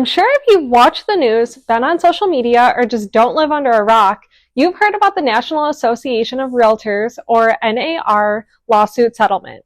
I'm sure if you've watched the news, been on social media, or just don't live under a rock, you've heard about the National Association of Realtors, or NAR, lawsuit settlement.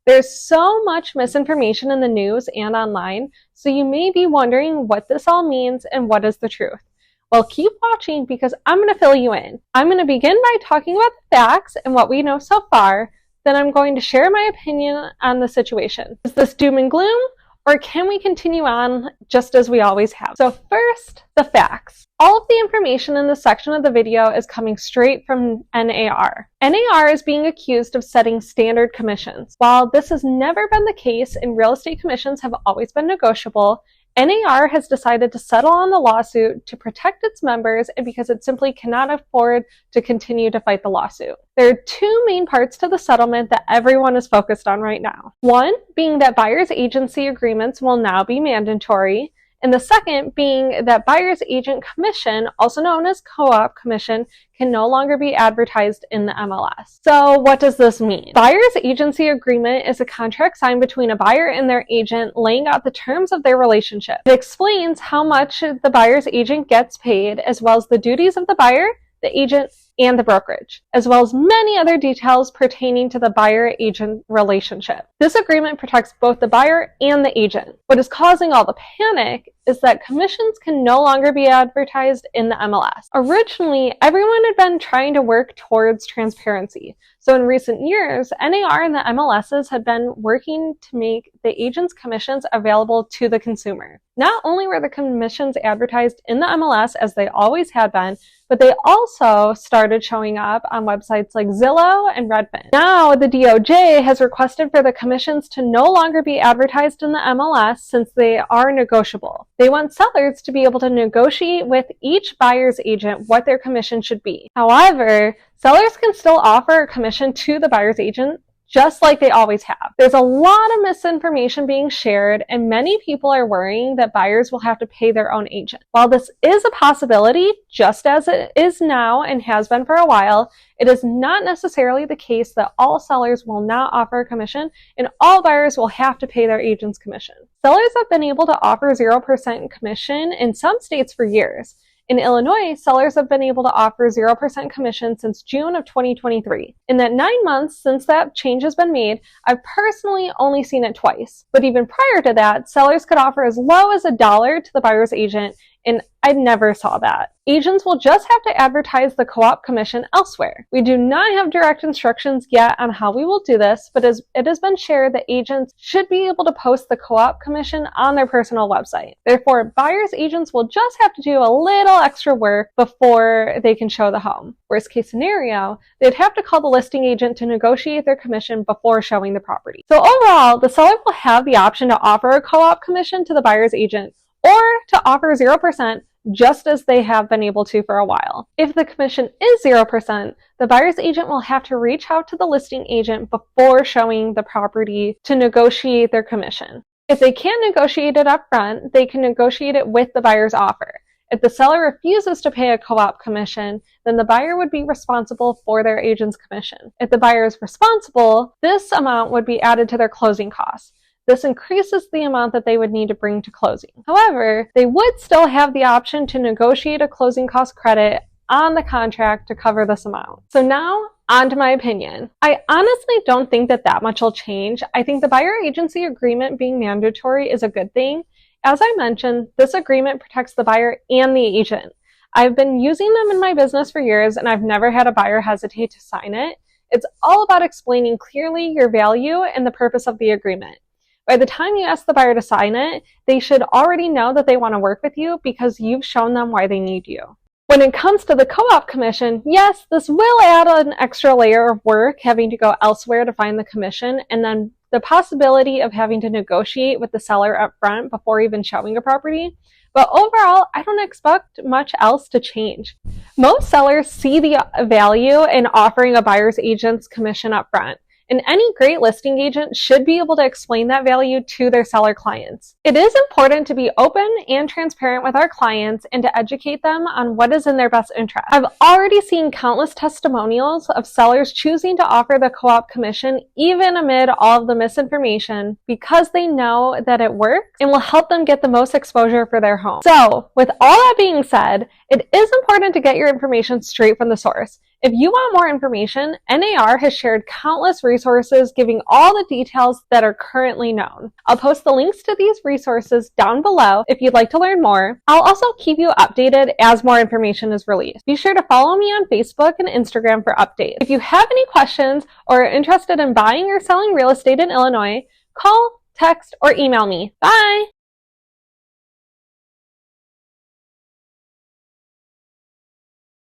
There's so much misinformation in the news and online, so you may be wondering what this all means and what is the truth. Well, keep watching because I'm going to fill you in. I'm going to begin by talking about the facts and what we know so far, then I'm going to share my opinion on the situation. Is this doom and gloom? Or can we continue on just as we always have? So first, the facts. All of the information in this section of the video is coming straight from NAR. NAR is being accused of setting standard commissions. While this has never been the case and real estate commissions have always been negotiable, NAR has decided to settle on the lawsuit to protect its members and because it simply cannot afford to continue to fight the lawsuit. There are two main parts to the settlement that everyone is focused on right now. One being that buyer's agency agreements will now be mandatory, and the second being that buyer's agent commission, also known as co-op commission, can no longer be advertised in the MLS. So what does this mean? Buyer's agency agreement is a contract signed between a buyer and their agent laying out the terms of their relationship. It explains how much the buyer's agent gets paid, as well as the duties of the buyer, the agent, and the brokerage, as well as many other details pertaining to the buyer-agent relationship. This agreement protects both the buyer and the agent. What is causing all the panic is that commissions can no longer be advertised in the MLS. Originally, everyone had been trying to work towards transparency. So in recent years, NAR and the MLSs had been working to make the agent's commissions available to the consumer. Not only were the commissions advertised in the MLS as they always had been, but they also started showing up on websites like Zillow and Redfin. Now, the DOJ has requested for the commissions to no longer be advertised in the MLS since they are negotiable. They want sellers to be able to negotiate with each buyer's agent what their commission should be. However, sellers can still offer a commission to the buyer's agent just like they always have. There's a lot of misinformation being shared, and many people are worrying that buyers will have to pay their own agent. While this is a possibility, just as it is now and has been for a while, it is not necessarily the case that all sellers will not offer a commission and all buyers will have to pay their agent's commission. Sellers have been able to offer 0% commission in some states for years. In Illinois, sellers have been able to offer 0% commission since June of 2023. In that 9 months since that change has been made, I've personally only seen it twice. But even prior to that, sellers could offer as low as $1 to the buyer's agent, and I never saw that. Agents will just have to advertise the co-op commission elsewhere. We do not have direct instructions yet on how we will do this, but as it has been shared that agents should be able to post the co-op commission on their personal website. Therefore, buyer's agents will just have to do a little extra work before they can show the home. Worst case scenario, they'd have to call the listing agent to negotiate their commission before showing the property. So overall, the seller will have the option to offer a co-op commission to the buyer's agent or to offer 0% just as they have been able to for a while. If the commission is 0%, the buyer's agent will have to reach out to the listing agent before showing the property to negotiate their commission. If they can't negotiate it up front, they can negotiate it with the buyer's offer. If the seller refuses to pay a co-op commission, then the buyer would be responsible for their agent's commission. If the buyer is responsible, this amount would be added to their closing costs. This increases the amount that they would need to bring to closing. However, they would still have the option to negotiate a closing cost credit on the contract to cover this amount. So now, on to my opinion. I honestly don't think that much will change. I think the buyer agency agreement being mandatory is a good thing. As I mentioned, this agreement protects the buyer and the agent. I've been using them in my business for years, and I've never had a buyer hesitate to sign it. It's all about explaining clearly your value and the purpose of the agreement. By the time you ask the buyer to sign it, they should already know that they want to work with you because you've shown them why they need you. When it comes to the co-op commission, yes, this will add an extra layer of work, having to go elsewhere to find the commission, and then the possibility of having to negotiate with the seller up front before even showing a property. But overall, I don't expect much else to change. Most sellers see the value in offering a buyer's agent's commission up front. and any great listing agent should be able to explain that value to their seller clients. It is important to be open and transparent with our clients and to educate them on what is in their best interest. I've already seen countless testimonials of sellers choosing to offer the co-op commission even amid all of the misinformation because they know that it works and will help them get the most exposure for their home. So, with all that being said, it is important to get your information straight from the source. If you want more information, NAR has shared countless resources giving all the details that are currently known. I'll post the links to these resources down below if you'd like to learn more. I'll also keep you updated as more information is released. Be sure to follow me on Facebook and Instagram for updates. If you have any questions or are interested in buying or selling real estate in Illinois, call, text, or email me. Bye!